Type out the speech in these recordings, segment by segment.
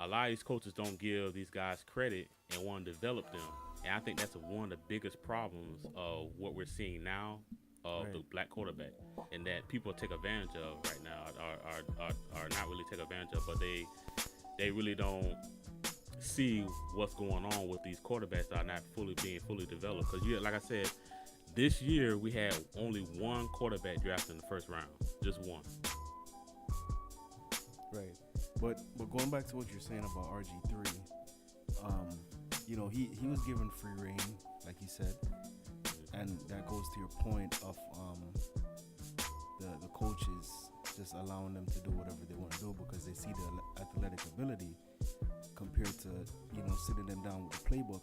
a lot of these coaches don't give these guys credit and want to develop them. And I think that's one of the biggest problems of what we're seeing now of the Right. black quarterback, and that people take advantage of right now are not really take advantage of, but they really don't see what's going on with these quarterbacks that are not fully being fully developed. Because you, like I said, this year we had only one quarterback drafted in the first round, just one. Right. But going back to what you're saying about RG3, um, he was given free reign, like you said, and that goes to your point of the coaches just allowing them to do whatever they want to do because they see the athletic ability compared to sitting them down with the playbook.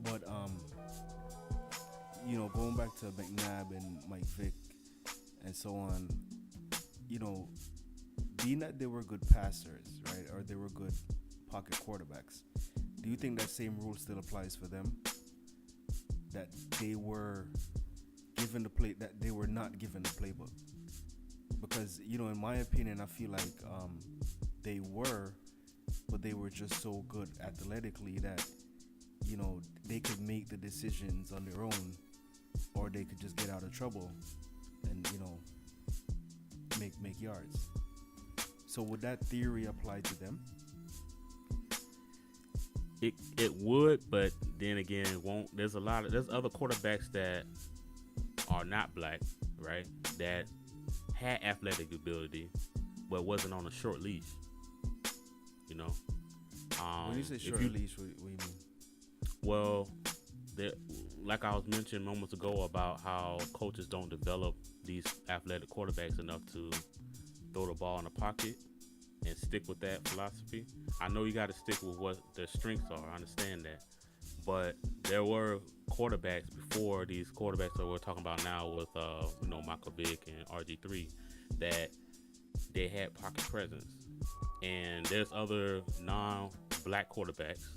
But going back to McNabb and Mike Vick and so on, you know, being that they were good passers, right, or they were good pocket quarterbacks, do you think that same rule still applies for them? That they were given the play, that they were not given the playbook? Because in my opinion, I feel like they were, but they were just so good athletically that they could make the decisions on their own, or they could just get out of trouble and make yards. So would that theory apply to them? It would, but then again, it won't. There's other quarterbacks that are not black, right? That had athletic ability, but wasn't on a short leash. You know. When you say short leash, what do you mean? Well, like I was mentioning moments ago about how coaches don't develop these athletic quarterbacks enough to throw the ball in the pocket and stick with that philosophy. I know you got to stick with what their strengths are. I understand that. But there were quarterbacks before these quarterbacks that we're talking about now with, Michael Vick and RG3, that they had pocket presence. And there's other non-black quarterbacks,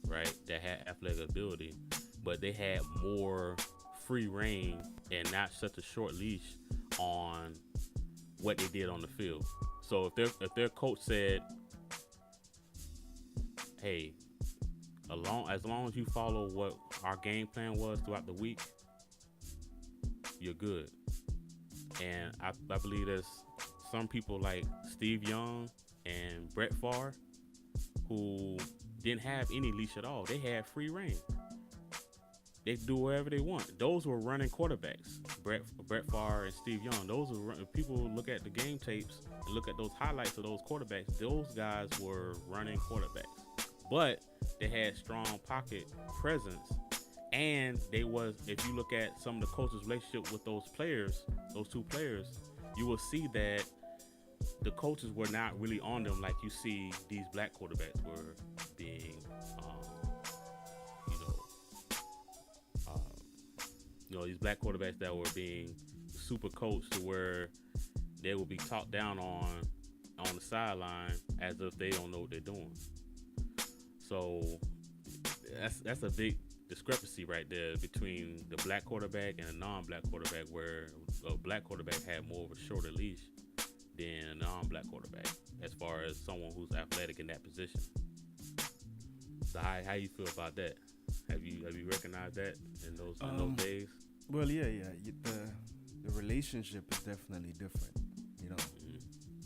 right, that had athletic ability, but they had more free reign and not such a short leash on what they did on the field. So if their coach said, "Hey, as long as you follow what our game plan was throughout the week, you're good." And I believe there's some people like Steve Young and Brett Favre who didn't have any leash at all. They had free reign. They could do whatever they want. Those were running quarterbacks. Brett Favre and Steve Young. Those were people look at the game tapes and look at those highlights of those quarterbacks. Those guys were running quarterbacks, but they had strong pocket presence. And if you look at some of the coaches' relationship with those players, those two players, you will see that the coaches were not really on them like you see these black quarterbacks were being, these black quarterbacks that were being super coached to where they will be talked down on the sideline as if they don't know what they're doing. So that's a big discrepancy right there between the black quarterback and a non-black quarterback, where a black quarterback had more of a shorter leash than a non-black quarterback as far as someone who's athletic in that position. So how you feel about that? Have you recognized that in those days? Well, yeah. The relationship is definitely different,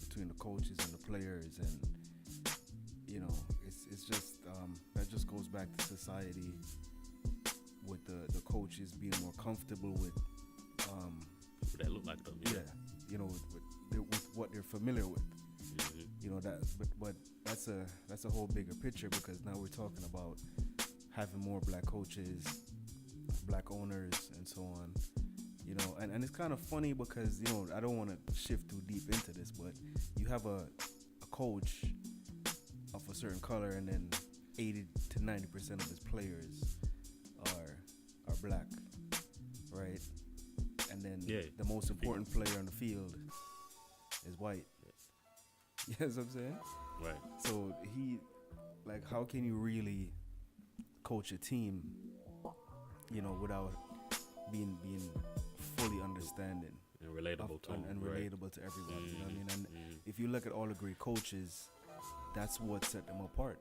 between the coaches and the players, and it's just that just goes back to society with the coaches being more comfortable with People that look like them. Yeah. With what they're familiar with. That, but that's a whole bigger picture, because now we're talking about having more black coaches, black owners, and so on. And it's kind of funny because I don't want to shift too deep into this, but you have a coach of a certain color, and then 80 to 90% of his players are black, right? And then the most important player on the field is white. You know what I'm saying? Right. So how can you really coach a team, without being fully understanding And relatable to and relatable to everyone? You know what I mean? And if you look at all the great coaches, that's what set them apart.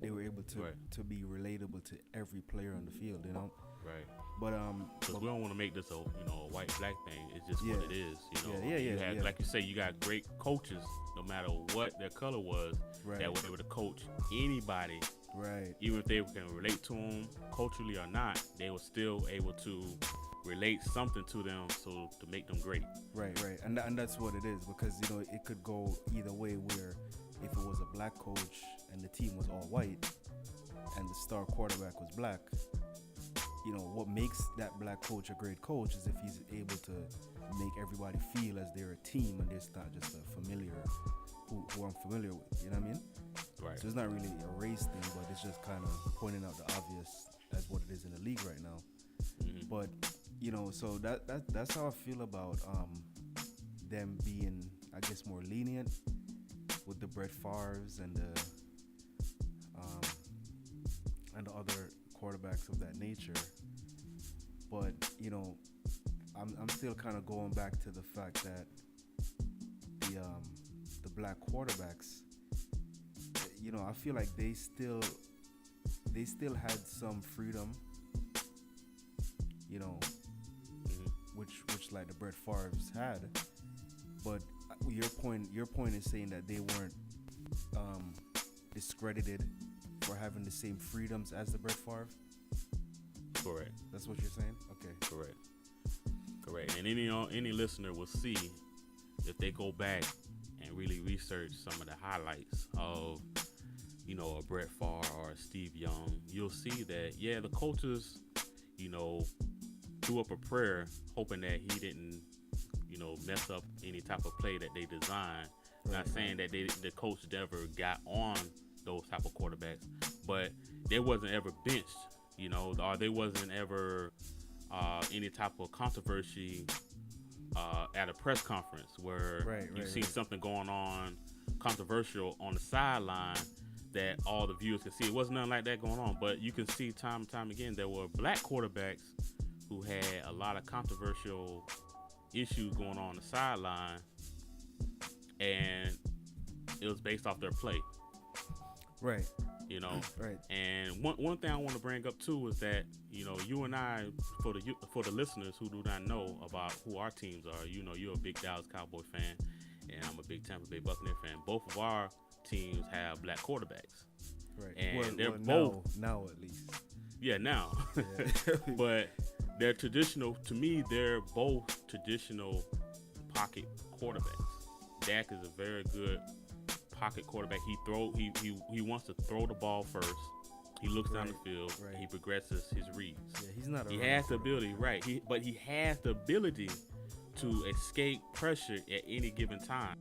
They were able to Right. to be relatable to every player on the field, you know. Right. But Because we don't want to make this a a white black thing. It's just Yeah. what it is. Yeah, You had, yeah. like you say, you got great coaches, no matter what their color was, right, that were able to coach anybody, right, even if they can relate to them culturally or not. They were still able to relate something to them, so to make them great. right, and that's what it is, because it could go either way. Where if it was a black coach and the team was all white, and the star quarterback was black, what makes that black coach a great coach is if he's able to make everybody feel as they're a team and it's not just a familiar who I'm familiar with. You know what I mean? Right. So it's not really a race thing, but it's just kind of pointing out the obvious as what it is in the league right now. Mm-hmm. But so that's how I feel about them being, I guess, more lenient with the Brett Favres and the other quarterbacks of that nature. But I'm still kind of going back to the fact that the black quarterbacks, I feel like they still had some freedom, Mm-hmm. which like the Brett Favres had. But your point is saying that they weren't discredited for having the same freedoms as the Brett Favre. Correct. That's what you're saying? Okay. Correct. And any listener will see, if they go back and really research some of the highlights of a Brett Favre or a Steve Young, you'll see that the coaches threw up a prayer hoping that he didn't mess up any type of play that they designed. Not saying that the coach never got on those type of quarterbacks, but they wasn't ever benched, or they wasn't ever any type of controversy at a press conference where you see something going on controversial on the sideline that all the viewers can see. It wasn't nothing like that going on, but you can see time and time again there were black quarterbacks who had a lot of controversial issues going on the sideline, and it was based off their play. Right. Right. And one thing I want to bring up too is that you and I, for the listeners who do not know about who our teams are, you're a big Dallas Cowboy fan, and I'm a big Tampa Bay Buccaneers fan. Both of our teams have black quarterbacks. Right. And they're both now at least. Yeah, now. Yeah. But they're traditional. To me, they're both traditional pocket quarterbacks. Dak is a very good pocket quarterback. He wants to throw the ball first. He looks down the field. Right. He progresses his reads. Yeah, he's not. He has the ability, right? But he has the ability to escape pressure at any given time.